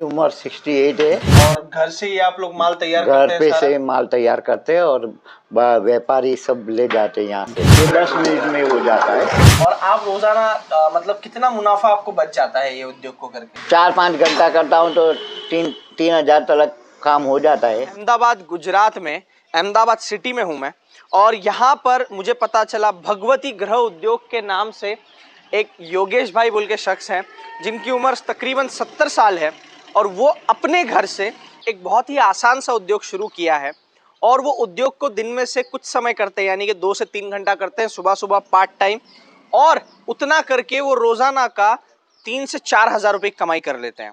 उम्र 68 है। और घर से ही आप लोग माल तैयार घर करते हैं पे सारा? से माल तैयार करते हैं और व्यापारी सब ले जाते हैं यहाँ से। 10 मिनट में हो जाता है। और आप रोजाना मतलब कितना मुनाफा आपको बच जाता है ये उद्योग को करके? 4-5 घंटा करता हूँ तो 3,000 तक काम हो जाता है। अहमदाबाद गुजरात में, अहमदाबाद सिटी में हूँ मैं, और यहाँ पर मुझे पता चला भगवती गृह उद्योग के नाम से एक योगेश भाई बोल के शख्स हैं जिनकी उम्र तकरीबन 70 साल है, और वो अपने घर से एक बहुत ही आसान सा उद्योग शुरू किया है। और वो उद्योग को दिन में से कुछ समय करते हैं, यानी कि 2 से 3 घंटा करते हैं सुबह सुबह पार्ट टाइम, और उतना करके वो रोजाना का 3 से 4 हज़ार रुपये कमाई कर लेते हैं।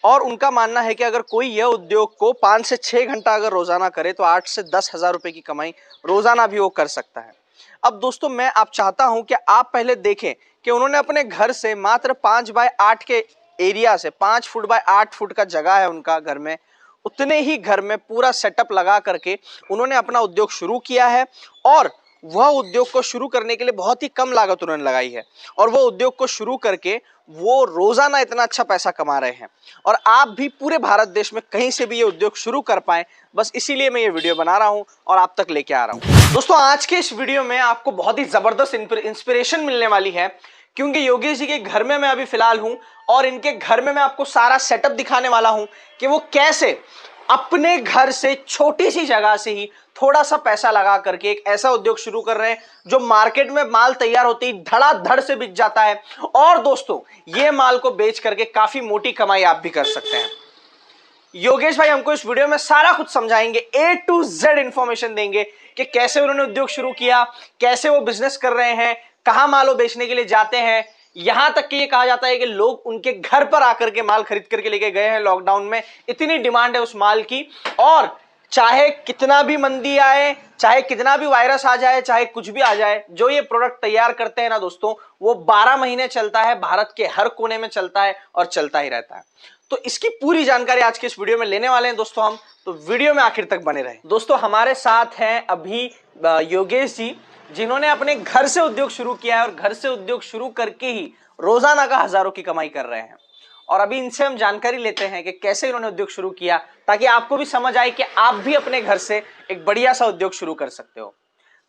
और उनका मानना है कि अगर कोई यह उद्योग को 5 से 6 घंटा अगर रोजाना करे तो 8 से 10 हज़ार रुपये की कमाई रोजाना भी वो कर सकता है। अब दोस्तों, मैं आप चाहता हूं कि आप पहले देखें कि उन्होंने अपने घर से मात्र 5 बाय 8 के एरिया से, 5 फुट बाय 8 फुट का जगह है उनका घर में, उतने ही घर में पूरा सेटअप लगा करके उन्होंने अपना उद्योग शुरू किया है। और वह उद्योग को शुरू करने के लिए बहुत ही कम लागत उन्होंने लगाई है, और वह उद्योग को शुरू करके वो रोजाना इतना अच्छा पैसा कमा रहे हैं। और आप भी पूरे भारत देश में कहीं से भी ये उद्योग शुरू कर पाएं, बस इसीलिए मैं ये वीडियो बना रहा हूं और आप तक लेके आ रहा हूं। दोस्तों, आज के इस वीडियो में आपको बहुत ही जबरदस्त इंस्पिरेशन मिलने वाली है, क्योंकि योगेश जी के घर में मैं अभी फिलहाल हूं, और इनके घर में मैं आपको सारा सेटअप दिखाने वाला हूं कि वो कैसे अपने घर से छोटी सी जगह से ही थोड़ा सा पैसा लगा करके एक ऐसा उद्योग शुरू कर रहे हैं जो मार्केट में माल तैयार होते ही धड़ाधड़ से बिक जाता है। और दोस्तों, ये माल को बेच करके काफी मोटी कमाई आप भी कर सकते हैं। योगेश भाई हमको इस वीडियो में सारा कुछ समझाएंगे, A to Z इंफॉर्मेशन देंगे कि कैसे उन्होंने उद्योग शुरू किया, कैसे वो बिजनेस कर रहे हैं, कहां माल वो बेचने के लिए जाते हैं। यहां तक कि ये कहा जाता है कि लोग उनके घर पर आकर के माल खरीद करके लेके गए हैं लॉकडाउन में, इतनी डिमांड है उस माल की। और चाहे कितना भी मंदी आए, चाहे कितना भी वायरस आ जाए, चाहे कुछ भी आ जाए, जो ये प्रोडक्ट तैयार करते हैं ना दोस्तों, वो 12 महीने चलता है, भारत के हर कोने में चलता है और चलता ही रहता है। तो इसकी पूरी जानकारी आज के इस वीडियो में लेने वाले हैं दोस्तों हम, तो वीडियो में आखिर तक बने रहें। दोस्तों, हमारे साथ हैं अभी योगेश जी, जिन्होंने अपने घर से उद्योग शुरू किया है, और घर से उद्योग शुरू करके ही रोजाना का हजारों की कमाई कर रहे हैं। और अभी इनसे हम जानकारी लेते हैं कि कैसे इन्होंने उद्योग शुरू किया, ताकि आपको भी समझ आए कि आप भी अपने घर से एक बढ़िया सा उद्योग शुरू कर सकते हो।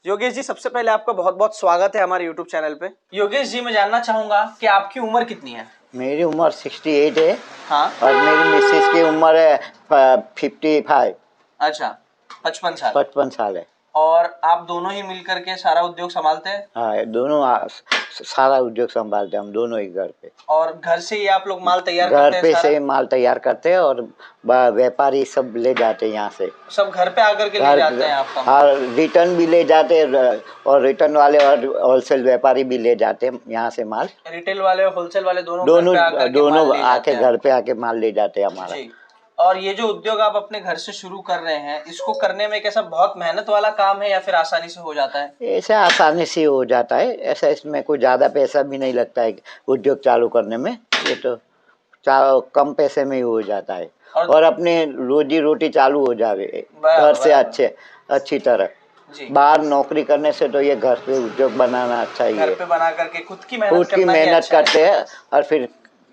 योगेश जी, सबसे पहले आपका बहुत बहुत स्वागत है हमारे यूट्यूब चैनल पे। योगेश जी, मैं जानना चाहूंगा कि आपकी उम्र कितनी है? मेरी उम्र 68 है। हाँ। और मेरी मिसेस की उम्र है 55। अच्छा, 55 साल। 55 साल है। और आप दोनों ही मिलकर के सारा उद्योग संभालते हैं? हाँ, दोनों सारा उद्योग संभालते हैं हम दोनों ही घर पे। और घर से ही आप लोग माल तैयार घर करते हैं पे सारा? से माल तैयार करते हैं और व्यापारी सब ले जाते हैं यहाँ से। सब घर पे आकर के ले जाते हैं आपका? हाँ, रिटर्न भी ले जाते हैं, और रिटर्न वाले और होलसेल व्यापारी भी ले जाते हैं यहाँ से माल। रिटेल वाले और होलसेल वाले दोनों दोनों दोनों आके घर पे आके माल ले जाते हैं हमारा। जी। और ये जो उद्योग आप अपने घर से शुरू कर रहे हैं, इसको करने में कैसा बहुत मेहनत वाला काम है या फिर आसानी से हो जाता है? ऐसा आसानी से हो जाता है, ऐसा इसमें कोई ज़्यादा पैसा भी नहीं लगता है उद्योग चालू करने में। ये तो कम पैसे में ही हो जाता है, और अपने रोजी रोटी चालू हो जाए घर से अच्छी तरह। बाहर नौकरी करने से तो ये घर पे उद्योग बनाना अच्छा ही है। घर पे बना करके खुद की मेहनत करते हैं, और फिर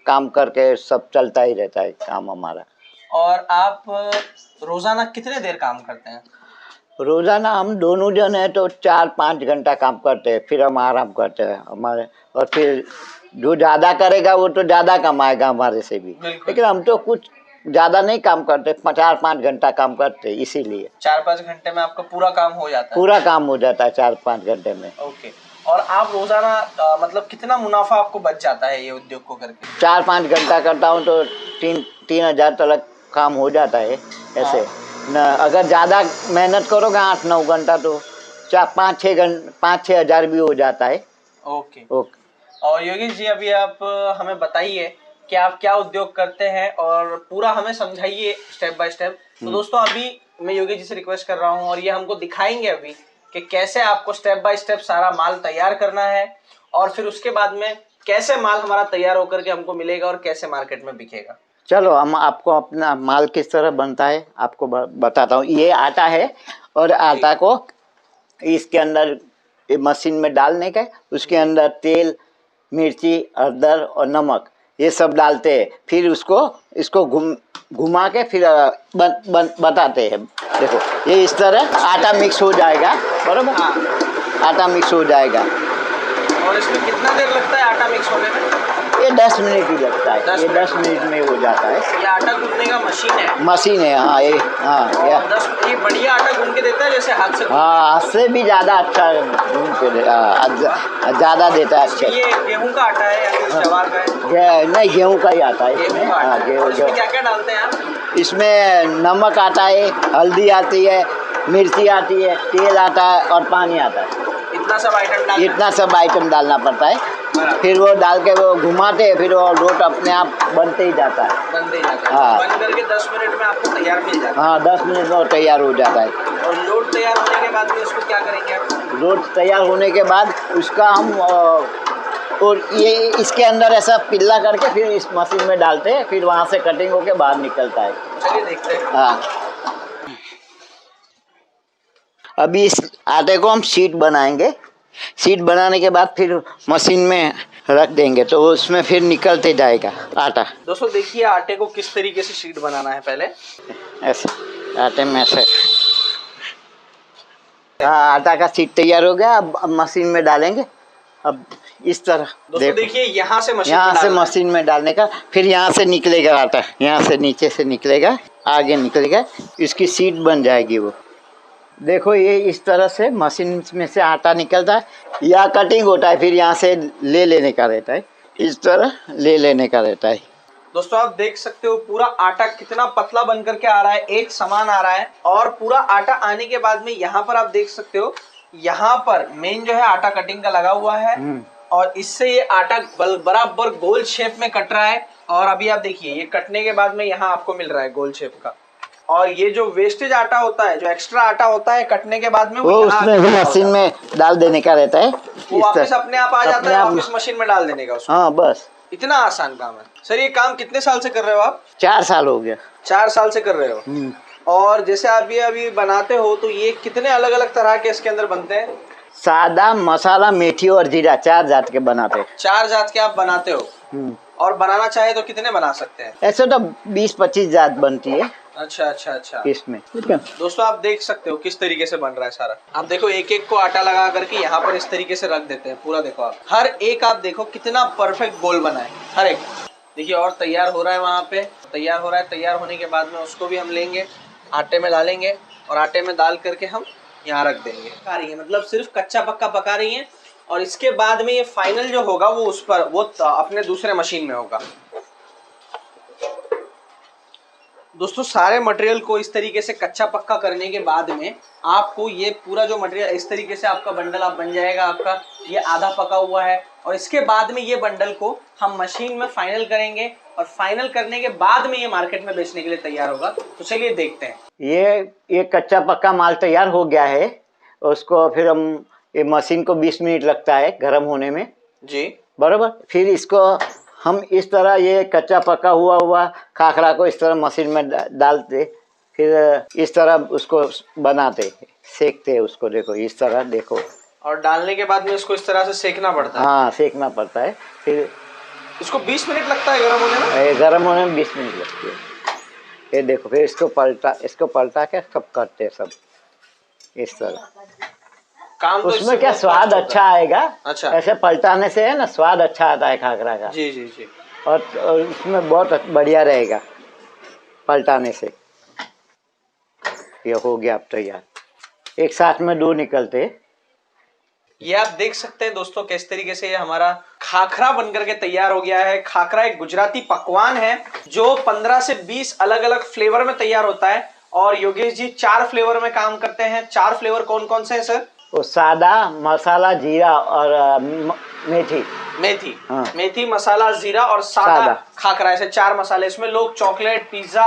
काम करके सब चलता ही रहता है काम हमारा। और आप रोजाना कितने देर काम करते हैं? रोजाना हम दोनों जन हैं तो 4-5 घंटा काम करते हैं, फिर हम आराम करते हैं हमारे। और फिर जो ज़्यादा करेगा वो तो ज़्यादा कमाएगा हमारे से भी, लेकिन हम तो कुछ ज़्यादा नहीं काम करते, 4-5 घंटा काम करते, इसीलिए 4-5 घंटे में आपका पूरा काम हो जाता है? पूरा काम हो जाता है 4-5 घंटे में। ओके। और आप रोजाना मतलब कितना मुनाफा आपको बच जाता है ये उद्योग को करके? 4-5 घंटा करता हूँ तो 3,000 तक काम हो जाता है ऐसे। न अगर ज़्यादा मेहनत करोगे 8-9 घंटा तो 5-6 हज़ार भी हो जाता है। ओके। और योगेश जी, अभी आप हमें बताइए कि आप क्या उद्योग करते हैं और पूरा हमें समझाइए स्टेप बाय स्टेप। तो दोस्तों, अभी मैं योगेश जी से रिक्वेस्ट कर रहा हूँ, और ये हमको दिखाएंगे अभी कि कैसे आपको स्टेप बाय स्टेप सारा माल तैयार करना है, और फिर उसके बाद में कैसे माल हमारा तैयार होकर के हमको मिलेगा और कैसे मार्केट में बिकेगा। चलो, हम आपको अपना माल किस तरह बनता है आपको बताता हूँ। ये आटा है, और आटा को इसके अंदर मशीन में डालने का, उसके अंदर तेल, मिर्ची, हल्दर और नमक ये सब डालते हैं, फिर इसको घुमा के फिर बताते हैं। देखो ये इस तरह आटा मिक्स हो जाएगा, बराबर। हाँ। आटा मिक्स हो जाएगा। और इसमें कितना देर लगता है आटा मिक्स होने में? ये 10 मिनट ही लगता है। 10 मिनट में हो जाता है। ये आटा गूंथने का मशीन है? मशीन है, हाँ। ये ये बढ़िया आटा गूंथ के देता है जैसे हाथ से? हाँ, हाथ से भी ज़्यादा अच्छा गूंथ के ज़्यादा देता है। अच्छा, ये गेहूं का आटा है या फिर ज्वार का है? नहीं, गेहूं का ही आता है इसमें। हाँ, गेहूं। इसमें क्या क्या डालते हैं आप? इसमें नमक आता है, हल्दी आती है, मिर्ची आती है, तेल आता है और पानी आता है। इतना सब आइटम डालना पड़ता है। फिर वो डाल के वो घुमाते हैं, फिर वो रोट अपने आप बनते ही जाता है। हाँ, बन करके 10 मिनट में आपको तैयार मिल जाता है। हाँ, 10 मिनट में वो तैयार हो जाता है। और लोट तैयार होने के बाद में उसको क्या करेंगे आप? रोट तैयार होने के बाद उसका हम और ये इसके अंदर ऐसा पिल्ला करके फिर इस मशीन में डालते हैं, फिर वहाँ से कटिंग होके बाहर निकलता है। चलिए देखते हैं। हाँ, अभी इस आटे को हम शीट बनाएंगे। शीट बनाने के बाद फिर मशीन में रख देंगे, तो उसमें फिर निकलते जाएगा आटा। दोस्तों देखिए आटे को किस तरीके से शीट बनाना है। पहले ऐसे आटे में ऐसे, हाँ, आटा का शीट तैयार हो गया। अब मशीन में डालेंगे। अब इस तरह दोस्तों देखिए यहाँ से मशीन में डालने का, फिर यहाँ से निकलेगा आटा, यहाँ से नीचे से निकलेगा, आगे निकलेगा, इसकी शीट बन जाएगी वो। देखो ये इस तरह से मशीन में से आटा निकलता है, या कटिंग होता है, फिर यहाँ से ले लेने का रहता है। इस तरह ले लेने का रहता है। दोस्तों आप देख सकते हो पूरा आटा कितना पतला बन करके आ रहा है, एक समान आ रहा है। और पूरा आटा आने के बाद में यहाँ पर आप देख सकते हो, यहाँ पर मेन जो है आटा कटिंग का लगा हुआ है, और इससे ये आटा बराबर गोल शेप में कट रहा है। और अभी आप देखिए ये कटने के बाद में यहाँ आपको मिल रहा है गोल शेप का। और ये जो वेस्टेज आटा होता है, जो एक्स्ट्रा आटा होता है कटने के बाद में, वो उसमें मशीन में डाल देने का रहता है। वो वापस अपने आप आ जाता है, वापस मशीन में डाल देने का उसको। हाँ, बस इतना आसान काम है। सर ये काम कितने साल से कर रहे हो आप? 4 साल हो गया। 4 साल से कर रहे हो। और जैसे आप ये अभी बनाते हो तो ये कितने अलग अलग तरह के इसके अंदर बनते हैं? सादा, मसाला, मेथी और जीरा, 4 जात के बनाते हैं। 4 जात के आप बनाते हो। और बनाना चाहे तो कितने बना सकते हैं? ऐसे तो 20-25 जात बनती है। अच्छा। इसमें दोस्तों आप देख सकते हो किस तरीके से बन रहा है सारा। आप देखो एक एक को आटा लगा करके यहाँ पर इस तरीके से रख देते हैं पूरा। देखो आप हर एक, आप देखो कितना परफेक्ट गोल बना है हर एक। देखिए और तैयार हो रहा है, वहाँ पे तैयार हो रहा है। तैयार होने के बाद में उसको भी हम लेंगे, आटे में डालेंगे, और आटे में डाल करके हम यहाँ रख देंगे। पका रही है, मतलब सिर्फ कच्चा पक्का पका रही है। और इसके बाद में ये फाइनल जो होगा वो उस पर वो अपने दूसरे मशीन में होगा। दोस्तों सारे मटेरियल को इस तरीके से कच्चा पक्का करने के बाद में आपको ये पूरा जो मटेरियल इस तरीके से आपका बंडल आप बन जाएगा। आपका ये आधा पका हुआ है, और इसके बाद में ये बंडल को हम मशीन में फाइनल करेंगे, और फाइनल करने के बाद में ये मार्केट में बेचने के लिए तैयार होगा। तो चलिए देखते हैं। ये कच्चा पक्का माल तैयार हो गया है। उसको फिर हम, ये मशीन को 20 मिनट लगता है गर्म होने में जी, बराबर। फिर इसको हम इस तरह, ये कच्चा पका हुआ खाखरा को इस तरह मशीन में डालते, फिर इस तरह उसको बनाते, सेकते उसको। देखो इस तरह, देखो। और डालने के बाद में इसको इस तरह से सेकना पड़ता है। हाँ, सेकना पड़ता है। फिर इसको 20 मिनट लगता है गर्म होने में। गर्म होने में 20 मिनट लगती है। ये देखो, फिर इसको पलटा के सब करते, सब इस तरह। काम तो उसमें क्या स्वाद अच्छा आएगा। अच्छा, ऐसे पलटाने से है ना, स्वाद अच्छा आता है खाखरा का। जी। और उसमें बहुत बढ़िया रहेगा पलटाने से। ये हो गया अब तैयार। एक साथ में 2 निकलते। ये आप देख सकते हैं दोस्तों किस तरीके से ये हमारा खाखरा बनकर के तैयार हो गया है। खाखरा एक गुजराती पकवान है जो 15 से 20 अलग अलग फ्लेवर में तैयार होता है। और योगेश जी 4 फ्लेवर में काम करते हैं। 4 फ्लेवर कौन कौन से हैं सर? वो सादा, मसाला, जीरा और मेथी। हाँ। मेथी, मसाला, जीरा और सादा खाखरा, ऐसे 4 मसाले। इसमें लोग चॉकलेट, पिज्जा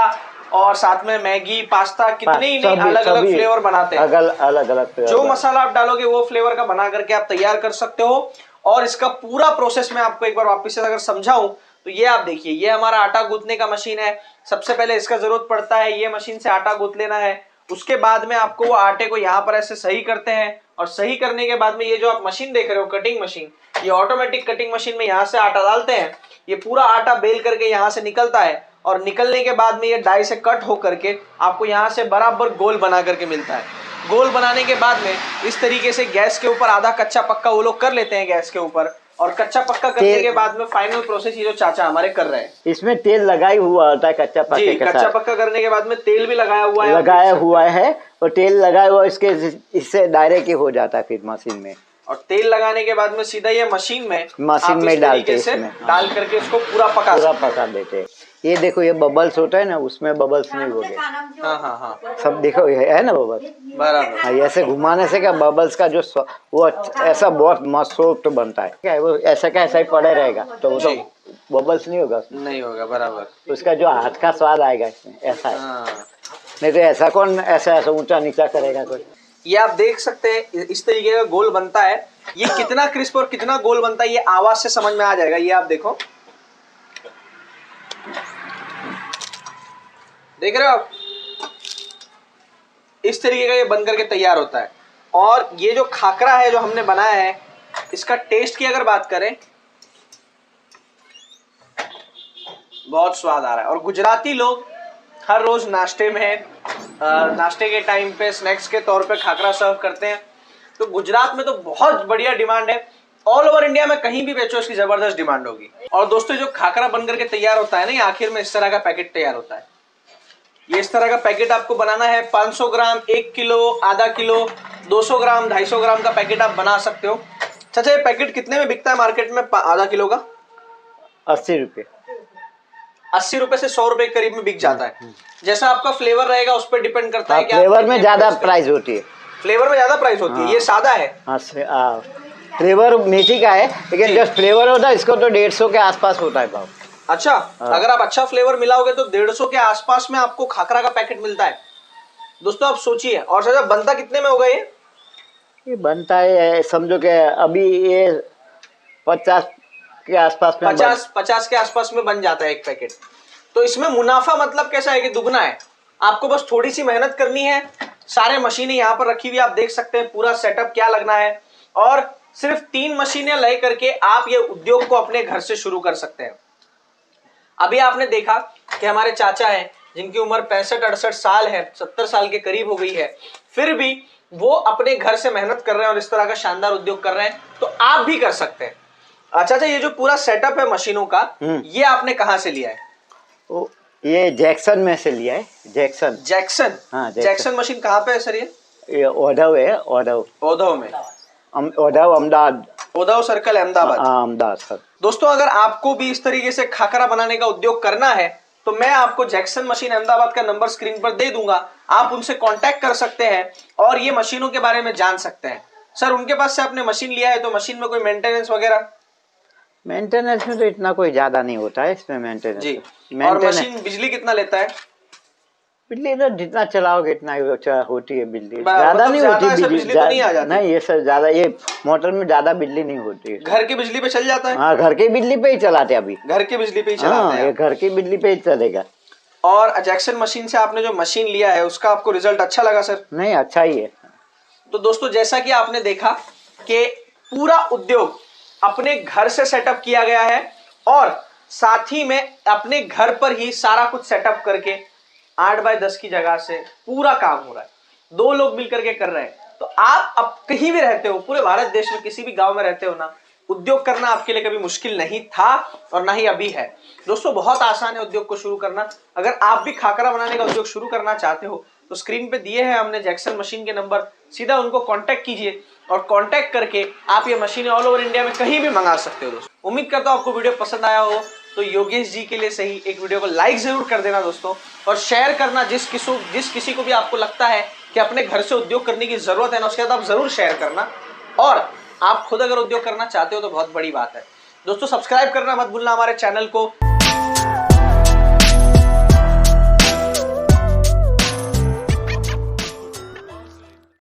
और साथ में मैगी, पास्ता, कितने ही नहीं अलग अलग फ्लेवर बनाते हैं। अलग अलग फ्लेवर। जो मसाला आप डालोगे वो फ्लेवर का बना करके आप तैयार कर सकते हो। और इसका पूरा प्रोसेस मैं आपको एक बार वापस से अगर समझाऊं तो ये आप देखिए, ये हमारा आटा गूंथने का मशीन है। सबसे पहले इसका जरूरत पड़ता है, ये मशीन से आटा गूंथ लेना है। उसके बाद में आपको वो आटे को यहाँ पर ऐसे सही करते हैं, और सही करने के बाद में ये जो आप मशीन देख रहे हो, कटिंग मशीन, ये ऑटोमेटिक कटिंग मशीन में यहाँ से आटा डालते हैं, ये पूरा आटा बेल करके यहाँ से निकलता है और निकलने के बाद में ये डाई से कट हो करके आपको यहाँ से बराबर गोल बना करके मिलता है। गोल बनाने के बाद में इस तरीके से गैस के ऊपर आधा कच्चा पक्का वो लोग कर लेते हैं गैस के ऊपर, और कच्चा पक्का करने के बाद में फाइनल प्रोसेस ये जो चाचा हमारे कर रहे हैं। इसमें तेल लगाई हुआ होता है कच्चा पक्के जी, के कच्चा साथ। पक्का करने के बाद में तेल भी लगाया हुआ है, लगाया हुआ है और तेल लगाया हुआ इसके, इससे डायरेक्ट ही हो जाता है फिर मशीन में। और तेल लगाने के बाद में सीधा ये मशीन में डालते हैं, डाल करके इसको पूरा पका देते हैं। ये देखो ये बबल्स होता है ना, उसमें बबल्स नहीं हो गए। हाँ हाँ हाँ, सब देखो ये है ना बबल्स, बराबर। ऐसे घुमाने से क्या बबल्स का जो वो ऐसा बहुत मस्त सॉफ्ट बनता है, क्या है वो ऐसा का ऐसा ही पड़े रहेगा तो वो तो बबल्स नहीं होगा, नहीं होगा, बराबर। उसका जो हाथ का स्वाद आएगा इसमें ऐसा है। नहीं तो ऐसा कौन ऐसा ऐसा ऊंचा नीचा करेगा कोई। ये आप देख सकते हैं इस तरीके का गोल बनता है। ये कितना क्रिस्प और कितना गोल बनता है ये आवाज से समझ में आ जाएगा। ये आप देखो, देख रहे हो आप, इस तरीके का ये बन करके तैयार होता है। और ये जो खाकरा है जो हमने बनाया है, इसका टेस्ट की अगर बात करें, बहुत स्वाद आ रहा है। और गुजराती लोग हर रोज नाश्ते में नाश्ते के टाइम पे स्नैक्स के तौर पे खाकरा सर्व करते हैं। तो गुजरात में तो बहुत बढ़िया डिमांड है, ऑल ओवर इंडिया में कहीं भी बेचो इसकी जबरदस्त डिमांड होगी। और दोस्तों जो खाकरा बन करके तैयार होता है ना, ये आखिर में इस तरह का पैकेट तैयार होता है। ये इस तरह का पैकेट आपको बनाना है, 500 ग्राम, 1 किलो, आधा किलो, 200 ग्राम, 250 ग्राम का पैकेट आप बना सकते हो। चाचा ये पैकेट कितने में बिकता है मार्केट में आधा किलो का? 80 रुपये। 80 रुपए से 100 रुपए के करीब में बिक जाता है। जैसा आपका फ्लेवर रहेगा उस पर डिपेंड करता है। फ्लेवर में ज्यादा प्राइस होती है, फ्लेवर में ज्यादा प्राइस होती है। ये सादा है, फ्लेवर मेथी का है, लेकिन जब फ्लेवर होता है इसको तो 150 के आसपास होता है भाव। अच्छा, अगर आप अच्छा फ्लेवर मिलाओगे तो 150 के आसपास में आपको खाकरा का पैकेट मिलता है। दोस्तों आप सोचिए। और चाचा बनता कितने में होगा ये बनता है समझो कि अभी ये 50 के आसपास में 50 के आसपास में बन जाता है एक पैकेट। तो इसमें मुनाफा मतलब कैसा है कि दुगना है। आपको बस थोड़ी सी मेहनत करनी है। सारे मशीनें यहाँ पर रखी हुई आप देख सकते हैं, पूरा सेटअप क्या लगना है। और सिर्फ 3 मशीनें ले करके आप ये उद्योग को अपने घर से शुरू कर सकते हैं। अभी आपने देखा कि हमारे चाचा हैं जिनकी उम्र 65-68 साल है, 70 साल के करीब हो गई है, फिर भी वो अपने घर से मेहनत कर रहे हैं और इस तरह का शानदार उद्योग कर रहे हैं। तो आप भी कर सकते हैं। अच्छा, ये जो पूरा सेटअप है मशीनों का, ये आपने कहाँ से लिया है? ये जैक्सन में से लिया है। जैक्सन। हाँ, जैक्सन मशीन कहाँ पे है सर? ये ओधव है, ओधव में, ओधव अहमदाबाद, ओधव सर्कल अहमदाबाद सर। दोस्तों अगर आपको भी इस तरीके से खाकरा बनाने का उद्योग करना है तो मैं आपको जैक्सन मशीन अहमदाबाद का नंबर स्क्रीन पर दे दूंगा, आप उनसे कांटेक्ट कर सकते हैं और ये मशीनों के बारे में जान सकते हैं। सर उनके पास से आपने मशीन लिया है तो मशीन में कोई मेंटेनेंस वगैरह? मेंटेनेंस में तो इतना कोई ज्यादा नहीं होता है इसमें मेंटेनेंस जी। और मशीन बिजली कितना लेता है? बिजली तो जितना चलाओगे इतना ही होती है बिजली, ज्यादा नहीं होती बिजली तो नहीं आ जाती। नहीं ये सर ज्यादा, ये मोटर में ज्यादा बिजली नहीं होती है। घर की बिजली पे चल जाता है? हाँ, घर की बिजली पे ही चलाते हैं अभी, घर की बिजली पे ही चलाते हैं। ये घर की बिजली पे ही चलेगा। और जैक्सन मशीन से आपने जो मशीन लिया है उसका आपको रिजल्ट अच्छा लगा सर? नहीं, अच्छा ही है। तो दोस्तों जैसा कि आपने देखा कि पूरा उद्योग अपने घर से सेटअप किया गया है और साथ ही में अपने घर पर ही सारा कुछ सेटअप करके 8x10 की जगह से पूरा काम हो रहा है। 2 लोग मिलकर के कर रहे हैं। तो आप अब कहीं भी रहते हो, पूरे भारत देश में किसी भी गांव में रहते हो ना, उद्योग करना आपके लिए कभी मुश्किल नहीं था और ना ही अभी है। दोस्तों बहुत आसान है उद्योग को शुरू करना। अगर आप भी खाकरा बनाने का उद्योग शुरू करना चाहते हो तो स्क्रीन पे दिए हैं हमने जैक्सन मशीन के नंबर, सीधा उनको कांटेक्ट कीजिए और कांटेक्ट करके आप ये मशीनें ऑल ओवर इंडिया में कहीं भी मंगा सकते हो। दोस्तों उम्मीद करता हूं आपको वीडियो पसंद आया हो। तो योगेश जी के लिए सही एक वीडियो को लाइक जरूर कर देना दोस्तों, और शेयर करना जिस किसी को भी आपको लगता है कि अपने घर से उद्योग करने की जरूरत है ना, उसके साथ आप जरूर शेयर करना। और आप खुद अगर उद्योग करना चाहते हो तो बहुत बड़ी बात है दोस्तों, सब्सक्राइब करना मत भूलना हमारे चैनल को।